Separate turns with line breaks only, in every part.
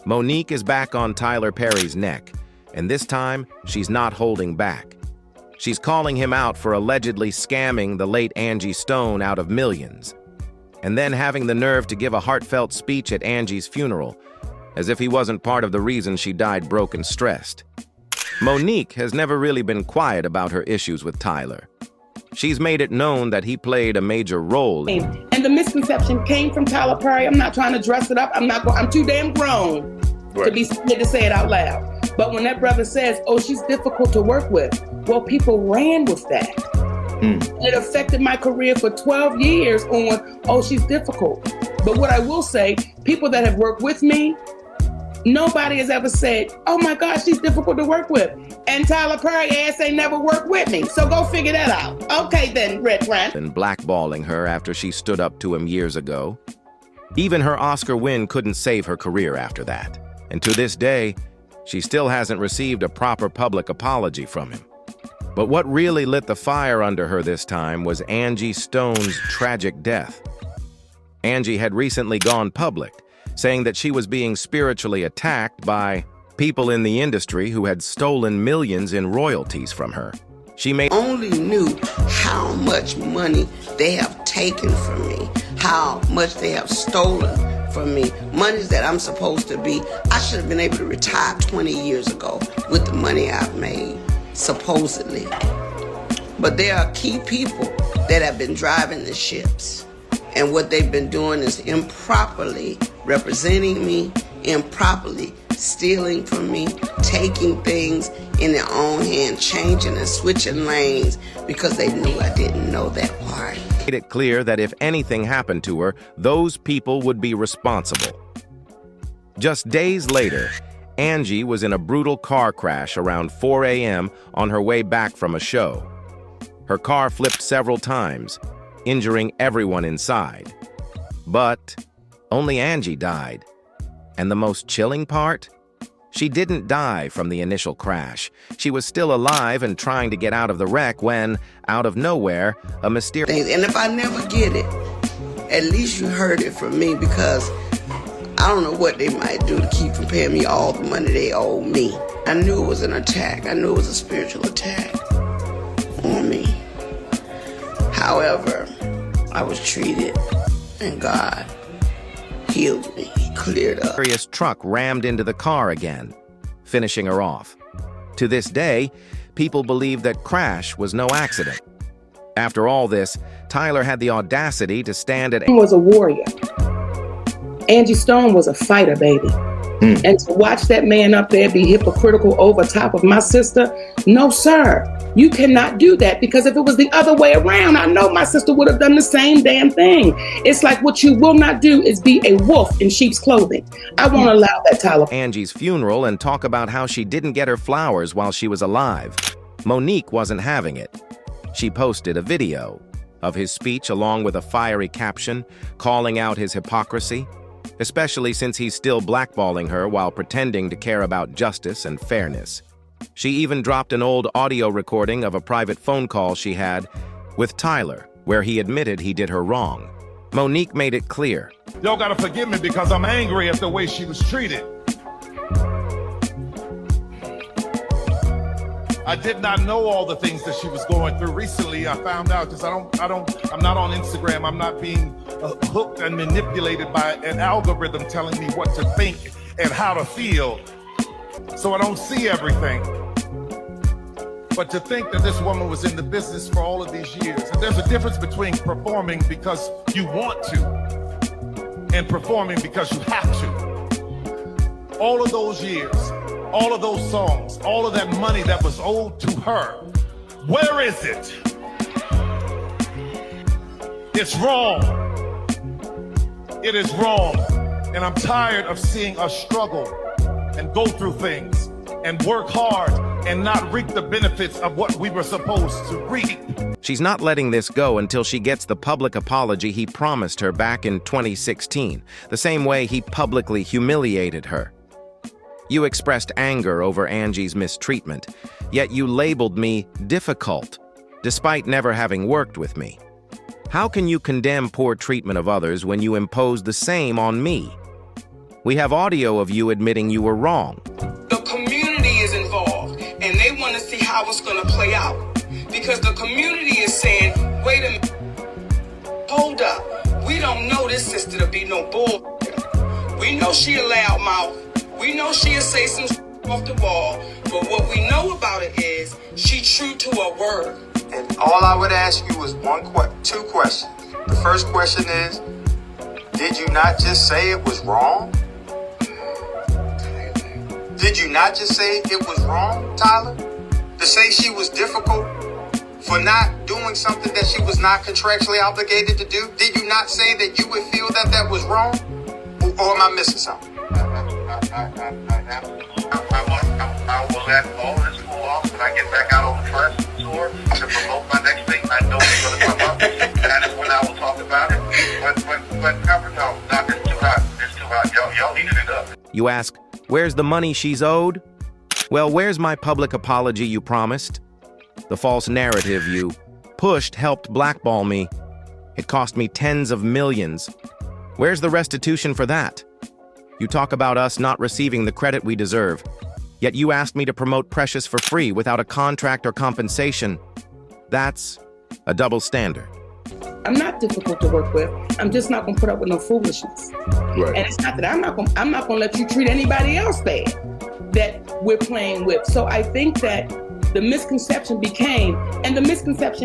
Monique is back on Tyler Perry's neck, and this time, she's not holding back. She's calling him out for allegedly scamming the late Angie Stone out of millions, and then having the nerve to give a heartfelt speech at Angie's funeral, as if he wasn't part of the reason she died broke and stressed. Monique has never really been quiet about her issues with Tyler. She's made it known that he played a major role.
And the misconception came from Tyler Perry. I'm not trying to dress it up. I'm too damn grown to be scared to say it out loud. But when that brother says, oh, she's difficult to work with, well, people ran with that. It affected my career for 12 years on, oh, she's difficult. But what I will say, people that have worked with me, nobody has ever said, oh my gosh, she's difficult to work with. And Tyler Perry ass ain't never worked with me. So go figure that out. Okay then, Red Rat.
And blackballing her after she stood up to him years ago. Even her Oscar win couldn't save her career after that. And to this day, she still hasn't received a proper public apology from him. But what really lit the fire under her this time was Angie Stone's tragic death. Angie had recently gone public, saying that she was being spiritually attacked by people in the industry who had stolen millions in royalties from her. She
only knew how much money they have taken from me, how much they have stolen from me, monies that I'm supposed to be. I should have been able to retire 20 years ago with the money I've made, supposedly. But there are key people that have been driving the ships. And what they've been doing is improperly representing me, improperly stealing from me, taking things in their own hand, changing and switching lanes because they knew I didn't know that part.
Made it clear that if anything happened to her, those people would be responsible. Just days later, Angie was in a brutal car crash around 4 a.m. on her way back from a show. Her car flipped several times, injuring everyone inside. But only Angie died. And the most chilling part? She didn't die from the initial crash. She was still alive and trying to get out of the wreck when, out of nowhere, a mysterious...
And if I never get it, at least you heard it from me, because I don't know what they might do to keep from paying me all the money they owe me. I knew it was an attack. I knew it was a spiritual attack on me. However, I was treated, and God healed me. He cleared up.
A mysterious truck rammed into the car again, finishing her off. To this day, people believe that crash was no accident. After all this, Tyler had the audacity to stand at...
He was a warrior. Angie Stone was a fighter, baby. And to watch that man up there be hypocritical over top of my sister, no, sir. You cannot do that, because if it was the other way around, I know my sister would have done the same damn thing. It's like what you will not do is be a wolf in sheep's clothing. I won't allow that, Tyler.
Angie's funeral and talk about how she didn't get her flowers while she was alive. Monique wasn't having it. She posted a video of his speech along with a fiery caption calling out his hypocrisy, especially since he's still blackballing her while pretending to care about justice and fairness. She even dropped an old audio recording of a private phone call she had with Tyler, where he admitted he did her wrong. Monique made it clear.
Y'all gotta forgive me because I'm angry at the way she was treated. I did not know all the things that she was going through. Recently, I found out, because I'm not on Instagram. I'm not being hooked and manipulated by an algorithm telling me what to think and how to feel. So I don't see everything. But to think that this woman was in the business for all of these years, and there's a difference between performing because you want to and performing because you have to. All of those years, all of those songs, all of that money that was owed to her, where is it? It's wrong. It is wrong. And I'm tired of seeing us struggle and go through things and work hard and not reap the benefits of what we were supposed to reap.
She's not letting this go until she gets the public apology he promised her back in 2016, the same way he publicly humiliated her. You expressed anger over Angie's mistreatment, yet you labeled me difficult, despite never having worked with me. How can you condemn poor treatment of others when you impose the same on me? We have audio of you admitting you were wrong.
The community is involved, and they want to see how it's going to play out. Because the community is saying, wait a minute, hold up. We don't know this sister to be no bull. We know she a loud mouth. We know she'll say some off the wall. But what we know about it is she true to her word.
And all I would ask you is two questions. The first question is, did you not just say it was wrong? Did you not just say it was wrong, Tyler? To say she was difficult for not doing something that she was not contractually obligated to do? Did you not say that you would feel that that was wrong? Or am I missing something?
I will let all this cool off when I get back out on the press tour to promote my next thing. I know it's going to come up. That is when I will talk about it. But cover no, it's too hot. It's too hot. Y'all heated it up.
You ask, where's the money she's owed? Well, where's my public apology you promised? The false narrative you pushed helped blackball me. It cost me tens of millions. Where's the restitution for that? You talk about us not receiving the credit we deserve, yet you asked me to promote Precious for free without a contract or compensation. That's a double standard.
I'm not difficult to work with. I'm just not gonna put up with no foolishness.
Right. And
it's not that I'm not gonna let you treat anybody else bad that we're playing with. So I think that the misconception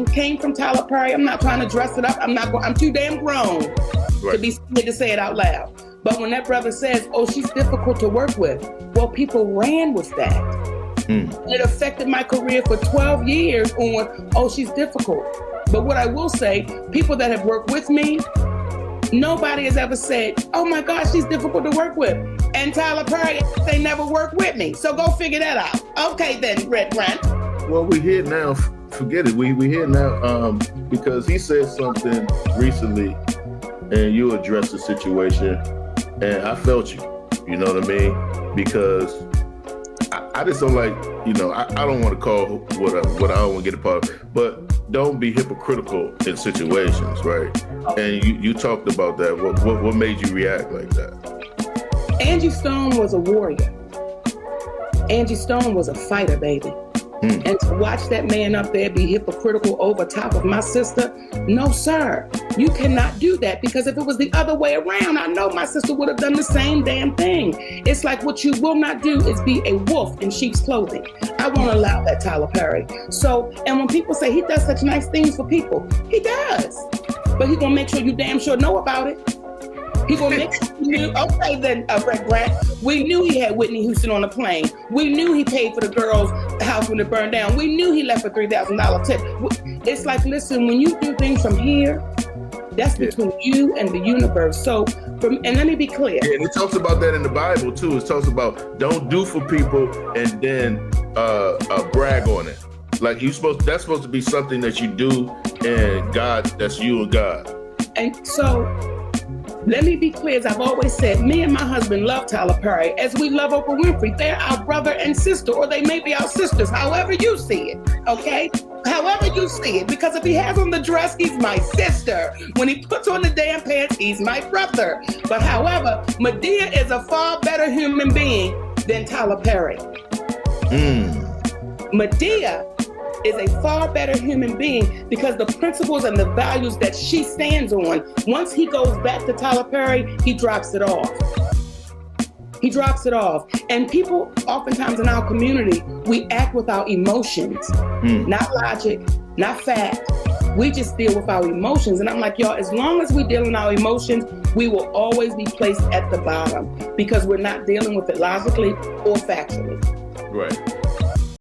came from Tyler Perry. I'm not trying to dress it up. I'm too damn grown to be scared to say it out loud. But when that brother says, oh, she's difficult to work with, well, people ran with that. It affected my career for 12 years on, oh, she's difficult. But what I will say, people that have worked with me, nobody has ever said, oh my God, she's difficult to work with. And Tyler Perry, they never worked with me. So go figure that out. Okay then, Red Grant.
Well, we're here now. Forget it. We're here now because he said something recently and you addressed the situation and I felt you. You know what I mean? Because I just don't like, I don't want to call what I don't want to get a part of, but don't be hypocritical in situations, right? And you talked about that. What made you react like that?
Angie Stone was a warrior. Angie Stone was a fighter, baby. And to watch that man up there be hypocritical over top of my sister, no, sir. You cannot do that, because if it was the other way around, I know my sister would have done the same damn thing. It's like what you will not do is be a wolf in sheep's clothing. I won't allow that, Tyler Perry. So, and when people say he does such nice things for people, he does. But he's gonna make sure you damn sure know about it. He gonna make sure you knew. Okay then, Red Grant. We knew he had Whitney Houston on the plane. We knew he paid for the girl's house when it burned down. We knew he left a $3,000 tip. It's like, listen, when you do things from here, that's between you and the universe. So, and let me be clear.
Yeah, and it talks about that in the Bible too. It talks about don't do for people and then brag on it. Like that's supposed to be something that you do, and God, that's you and God.
And so, let me be clear, as I've always said, me and my husband love Tyler Perry as we love Oprah Winfrey. They're our brother and sister, or they may be our sisters, however you see it, okay? However you see it, because if he has on the dress, he's my sister. When he puts on the damn pants, he's my brother. But however, Madea is a far better human being than Tyler Perry. Madea is a far better human being because the principles and the values that she stands on, once he goes back to Tyler Perry, he drops it off. He drops it off. And people oftentimes in our community, we act with our emotions, not logic, not fact. We just deal with our emotions. And I'm like, y'all, as long as we deal in our emotions, we will always be placed at the bottom because we're not dealing with it logically or factually.
Right.